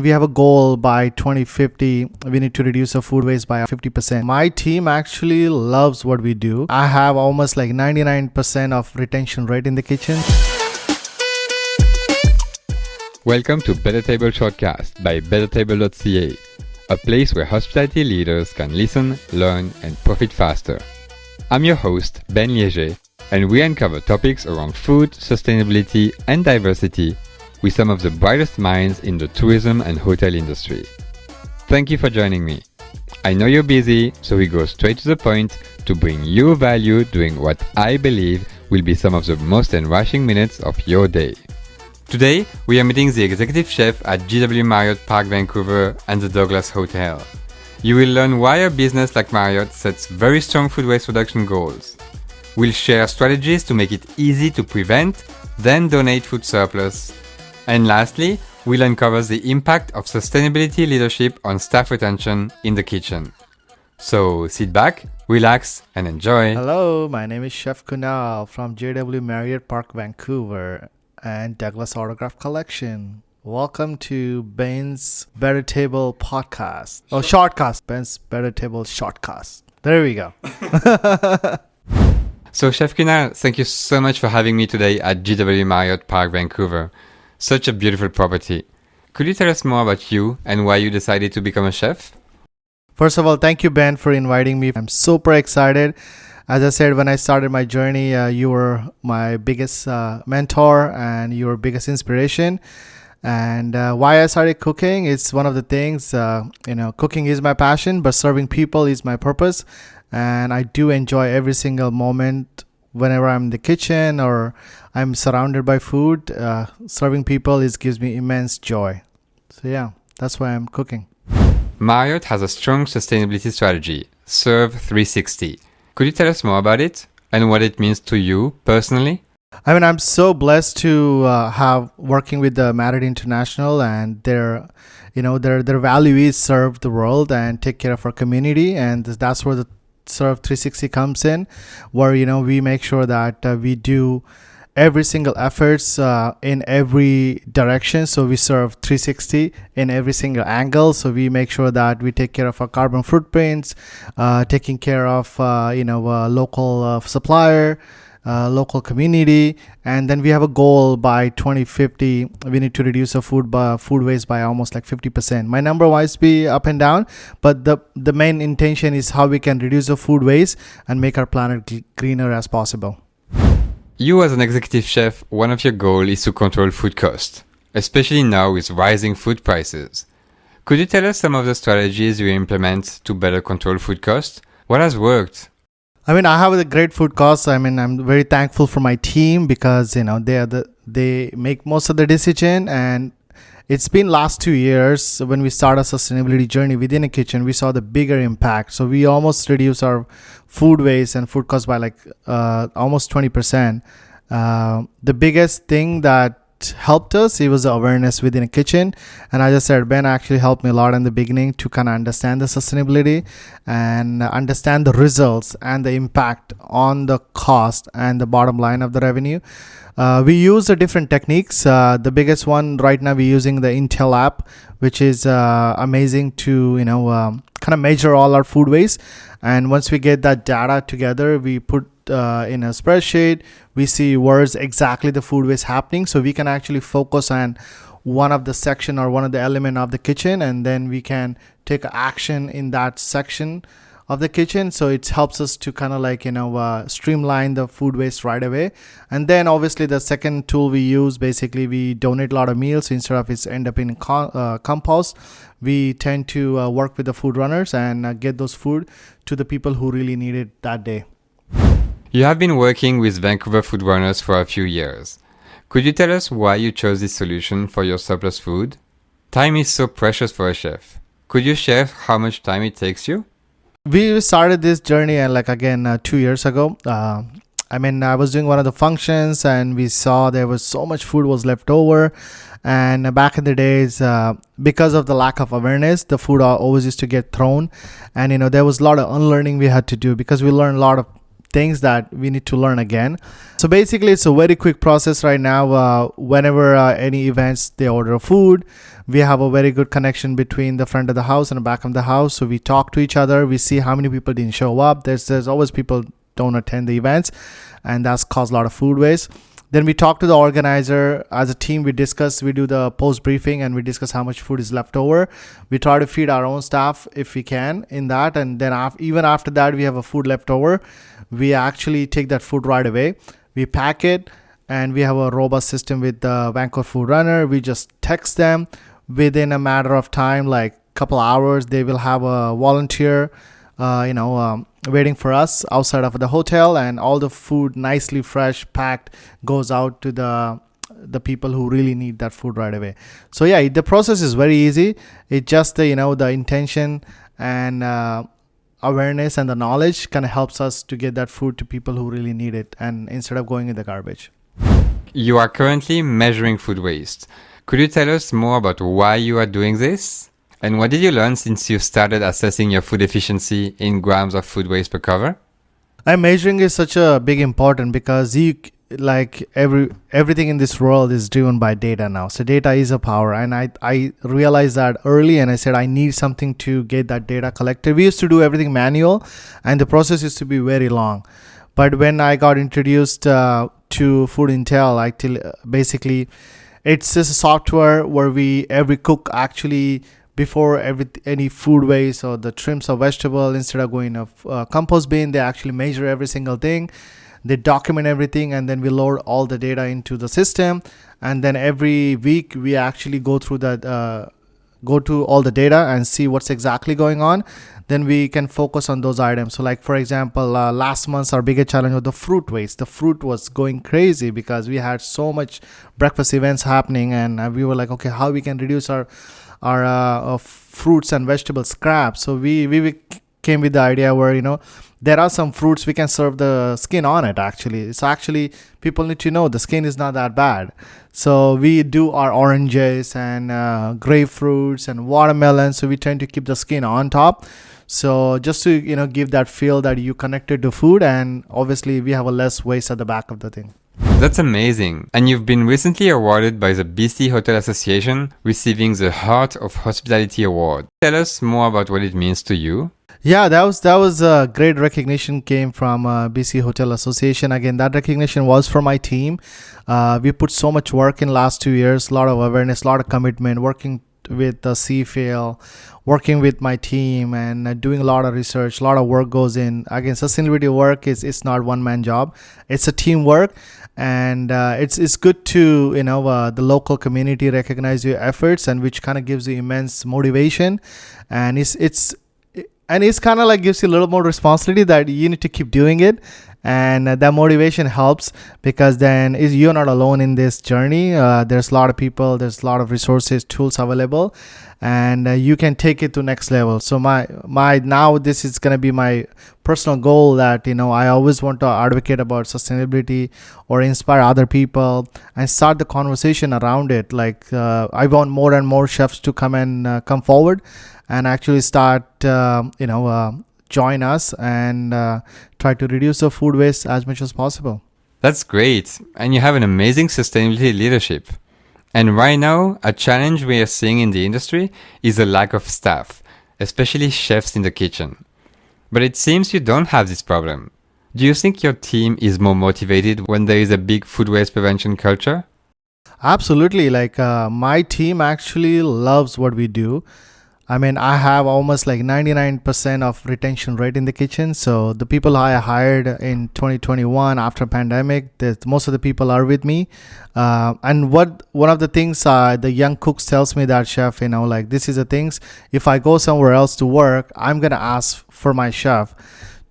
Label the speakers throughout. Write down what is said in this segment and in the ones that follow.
Speaker 1: We have a goal by 2050. We need to reduce our food waste by 50%. My team actually loves what we do. I have almost like 99% of retention rate in the kitchen.
Speaker 2: Welcome to BetterTable Shortcast by BetterTable.ca, a place where hospitality leaders can listen, learn, and profit faster. I'm your host, Ben Dighe, and we uncover topics around food, sustainability, and diversity with some of the brightest minds in the tourism and hotel industry. Thank you for joining me. I know you're busy, so we go straight to the point to bring you value during what I believe will be some of the most enriching minutes of your day. Today, we are meeting the executive chef at JW Marriott Parq Vancouver and the Douglas Hotel. You will learn why a business like Marriott sets very strong food waste reduction goals. We'll share strategies to make it easy to prevent, then donate food surplus. And lastly, we'll uncover the impact of sustainability leadership on staff retention in the kitchen. So sit back, relax, and enjoy.
Speaker 1: Hello, my name is Chef Kunal from JW Marriott Parq Vancouver and Douglas Autograph Collection. Welcome to Ben's BetterTable podcast. Oh, Shortcast. Ben's BetterTable Shortcast. There we go.
Speaker 2: So Chef Kunal, thank you so much for having me today at JW Marriott Parq Vancouver. Such a beautiful property. Could you tell us more about you and why you decided to become a chef?
Speaker 1: First of all, thank you, Ben, for inviting me. I'm super excited. As I said, when I started my journey, you were my biggest mentor and your biggest inspiration. And why I started cooking, it's one of the things, cooking is my passion, but serving people is my purpose. And I do enjoy every single moment whenever I'm in the kitchen or I'm surrounded by food. Serving people gives me immense joy. So yeah, that's why I'm cooking.
Speaker 2: Marriott has a strong sustainability strategy, Serve 360. Could you tell us more about it and what it means to you personally?
Speaker 1: I mean, I'm so blessed to have working with the Marriott International, and their value is serve the world and take care of our community, and that's where the Serve 360 comes in, where we make sure that we do every single efforts in every direction. So we serve 360 in every single angle. So we make sure that we take care of our carbon footprints, taking care of local supplier, local community, and then we have a goal by 2050. We need to reduce our food waste by almost like 50%. My number might be up and down, but the main intention is how we can reduce the food waste and make our planet greener as possible.
Speaker 2: You as an executive chef, one of your goals is to control food costs, especially now with rising food prices. Could you tell us some of the strategies you implement to better control food costs? What has worked?
Speaker 1: I mean, I have a great food costs. I mean, I'm very thankful for my team because they make most of the decision, and it's been last 2 years when we started a sustainability journey within a kitchen. We saw the bigger impact, so we almost reduced our food waste and food costs by like almost 20%. The biggest thing that helped us, it was the awareness within a kitchen, and as I said, Ben actually helped me a lot in the beginning to kind of understand the sustainability and understand the results and the impact on the cost and the bottom line of the revenue. We use the different techniques. The biggest one right now, we're using the Intel app, which is amazing to kind of measure all our food waste. And once we get that data together, we put in a spreadsheet. We see where's exactly the food waste happening, so we can actually focus on one of the section or one of the element of the kitchen, and then we can take action in that section of the kitchen. So it helps us to kind of streamline the food waste right away. And then obviously the second tool we use, basically we donate a lot of meals. So instead of it's end up in compost, we tend to work with the food runners and get those food to the people who really need it that day.
Speaker 2: You have been working with Vancouver food runners for a few years. Could you tell us why you chose this solution for your surplus food? Time is so precious for a chef. Could you share how much time it takes you?
Speaker 1: We started this journey 2 years ago. I was doing one of the functions and we saw there was so much food was left over. And back in the days, because of the lack of awareness, the food always used to get thrown. And, there was a lot of unlearning we had to do because we learned a lot of things that we need to learn again. So basically, it's a very quick process right now. Whenever any events, they order food. We have a very good connection between the front of the house and the back of the house. So we talk to each other. We see how many people didn't show up. There's always people don't attend the events, and that's caused a lot of food waste. Then we talk to the organizer. As a team, we discuss, we do the post briefing, and we discuss how much food is left over. We try to feed our own staff if we can in that. And then even after that, we have a food left over. We actually take that food right away. We pack it, and we have a robust system with the Vancouver Food Runner. We just text them within a matter of time, like a couple hours. They will have a volunteer waiting for us outside of the hotel, and all the food, nicely fresh packed, goes out to the people who really need that food right away. So yeah, the process is very easy. It just the intention and awareness and the knowledge kind of helps us to get that food to people who really need it, and instead of going in the garbage.
Speaker 2: You are currently measuring food waste. Could you tell us more about why you are doing this? And what did you learn since you started assessing your food efficiency in grams of food waste per cover?
Speaker 1: Measuring is such a big important because everything in this world is driven by data now. So data is a power, and I realized that early, and I said I need something to get that data collected. We used to do everything manual, and the process used to be very long. But when I got introduced to Food Intel, basically it's just a software where every cook actually, before any food waste or the trims of vegetable, instead of going a compost bin, they actually measure every single thing. They document everything, and then we load all the data into the system. And then every week we actually go through all the data and see what's exactly going on. Then we can focus on those items. So like, for example, last month our biggest challenge was the fruit waste. The fruit was going crazy because we had so much breakfast events happening, and we were like, okay, how we can reduce our fruits and vegetable scrap. So we came with the idea where there are some fruits we can serve the skin on it. Actually, so people need to know the skin is not that bad. So we do our oranges and grapefruits and watermelons. So we tend to keep the skin on top. So just to give that feel that you connected to food, and obviously we have a less waste at the back of the thing.
Speaker 2: That's amazing. And you've been recently awarded by the BC Hotel Association, receiving the Heart of Hospitality Award. Tell us more about what it means to you.
Speaker 1: Yeah, that was a great recognition came from BC Hotel Association. Again, that recognition was for my team. We put so much work in last 2 years, a lot of awareness, a lot of commitment, working with the CFAIL, working with my team, and doing a lot of research. A lot of work goes in. Again, sustainability work it's not one-man job. It's a teamwork. And it's good to the local community recognize your efforts, and which kind of gives you immense motivation, and it's kind of like gives you a little more responsibility that you need to keep doing it, and that motivation helps because then you're not alone in this journey. There's a lot of people, there's a lot of resources, tools available, and you can take it to next level. So my now this is going to be my personal goal that I always want to advocate about sustainability or inspire other people and start the conversation around it. Like I want more and more chefs to come forward and actually start join us and try to reduce the food waste as much as possible.
Speaker 2: That's great. And you have an amazing sustainability leadership. And right now, a challenge we are seeing in the industry is the lack of staff, especially chefs in the kitchen. But it seems you don't have this problem. Do you think your team is more motivated when there is a big food waste prevention culture?
Speaker 1: Absolutely. Like my team actually loves what we do. I have almost like 99% of retention rate in the kitchen. So the people I hired in 2021 after pandemic, most of the people are with me. And one of the things the young cooks tells me that chef, this is the things. If I go somewhere else to work, I'm gonna ask for my chef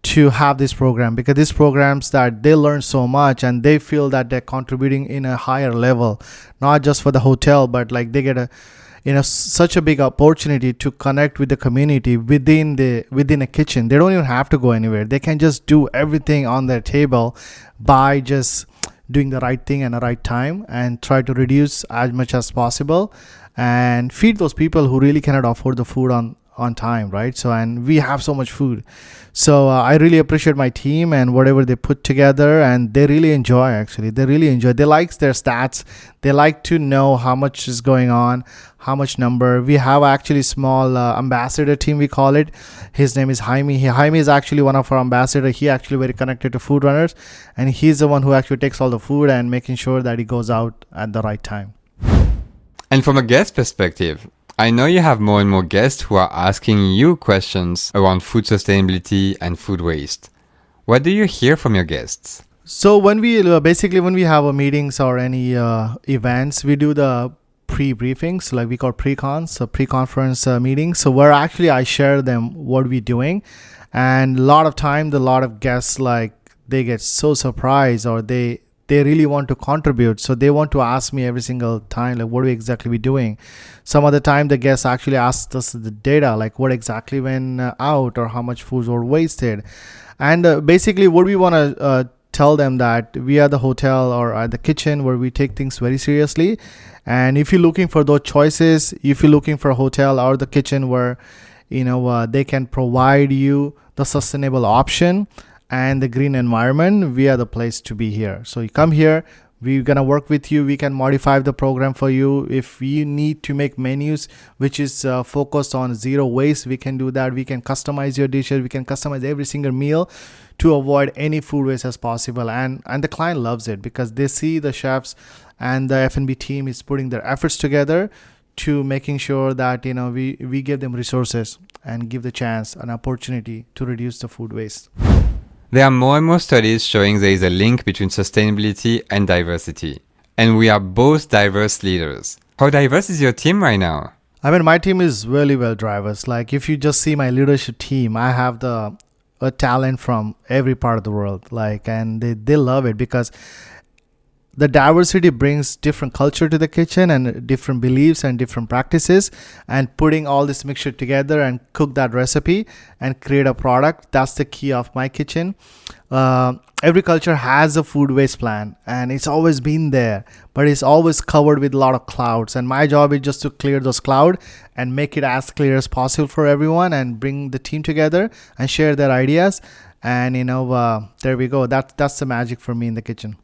Speaker 1: to have this program, because these programs that they learn so much and they feel that they're contributing in a higher level, not just for the hotel, but like they get such a big opportunity to connect with the community within a kitchen. They don't even have to go anywhere. They can just do everything on their table by just doing the right thing at the right time and try to reduce as much as possible and feed those people who really cannot afford the food on on time, right? So, and we have so much food. So I really appreciate my team and whatever they put together, and they really enjoy. Actually, they really enjoy. They like their stats. They like to know how much is going on, how much number. We have actually small ambassador team, we call it. His name is Jaime. Jaime is actually one of our ambassador. He actually very connected to food runners, and he's the one who actually takes all the food and making sure that it goes out at the right time.
Speaker 2: And from a guest perspective, I know you have more and more guests who are asking you questions around food sustainability and food waste. What do you hear from your guests?
Speaker 1: So when we basically when we have a meetings or any events, we do the pre-briefings, like we call pre-cons, so pre-conference meetings. So where actually I share them what we're doing, and a lot of time, a lot of guests, like they get so surprised, or they really want to contribute. So they want to ask me every single time, like, what are we exactly doing? Some of the time the guests actually ask us the data, like what exactly went out or how much food were wasted. And basically what we want to tell them that we are the hotel or the kitchen where we take things very seriously. And if you're looking for those choices, if you're looking for a hotel or the kitchen where, they can provide you the sustainable option and the green environment, we are the place to be here. So you come here, we're gonna work with you. We can modify the program for you. If you need to make menus which is focused on zero waste, we can do that. We can customize your dishes. We can customize every single meal to avoid any food waste as possible. And the client loves it because they see the chefs and the F&B team is putting their efforts together to making sure that we give them resources and give the chance, an opportunity to reduce the food waste.
Speaker 2: There are more and more studies showing there is a link between sustainability and diversity. And we are both diverse leaders. How diverse is your team right now?
Speaker 1: I mean, my team is really well diverse. Like if you just see my leadership team, I have a talent from every part of the world. And they love it because the diversity brings different culture to the kitchen and different beliefs and different practices, and putting all this mixture together and cook that recipe and create a product. That's the key of my kitchen. Every culture has a food waste plan and it's always been there, but it's always covered with a lot of clouds. And my job is just to clear those clouds and make it as clear as possible for everyone and bring the team together and share their ideas. And there we go. That's the magic for me in the kitchen.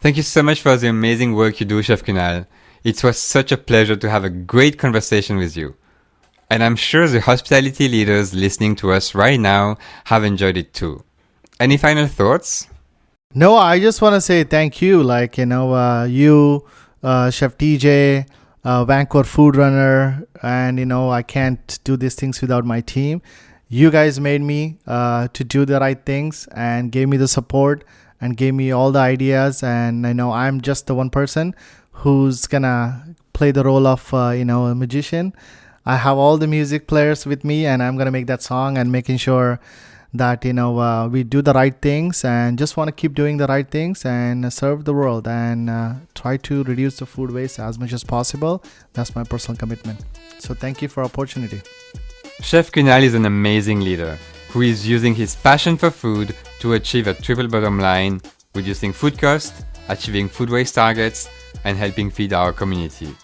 Speaker 2: Thank you so much for the amazing work you do, Chef Kunal. It was such a pleasure to have a great conversation with you. And I'm sure the hospitality leaders listening to us right now have enjoyed it too. Any final thoughts?
Speaker 1: No, I just want to say thank you. You, Chef DJ, Vancouver food runner, and I can't do these things without my team. You guys made me to do the right things and gave me the support and gave me all the ideas. And I know I'm just the one person who's gonna play the role of a magician. I have all the music players with me, and I'm gonna make that song and making sure that we do the right things, and just want to keep doing the right things and serve the world and try to reduce the food waste as much as possible. That's my personal commitment. So thank you for the opportunity.
Speaker 2: Chef Kunal is an amazing leader who is using his passion for food to achieve a triple bottom line, reducing food costs, achieving food waste targets, and helping feed our community.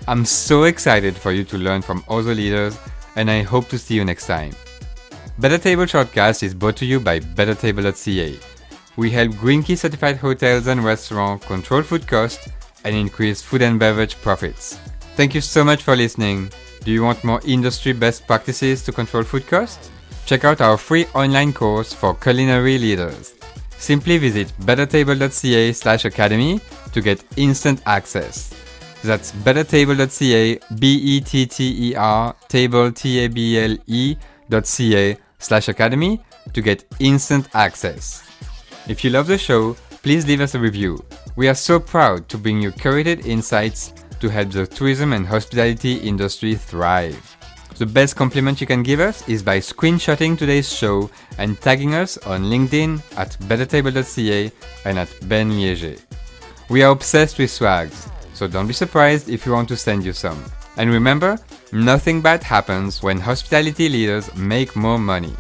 Speaker 2: I'm so excited for you to learn from other leaders, and I hope to see you next time. BetterTable Shortcast is brought to you by BetterTable.ca. We help Green Key certified hotels and restaurants control food costs and increase food and beverage profits. Thank you so much for listening. Do you want more industry best practices to control food costs? Check out our free online course for culinary leaders. Simply visit BetterTable.ca/academy to get instant access. That's BetterTable.ca, BETTER, table, TABLE.ca/academy to get instant access. If you love the show, please leave us a review. We are so proud to bring you curated insights to help the tourism and hospitality industry thrive. The best compliment you can give us is by screenshotting today's show and tagging us on LinkedIn at BetterTable.ca and at Ben Liege. We are obsessed with swags, so don't be surprised if we want to send you some. And remember, nothing bad happens when hospitality leaders make more money.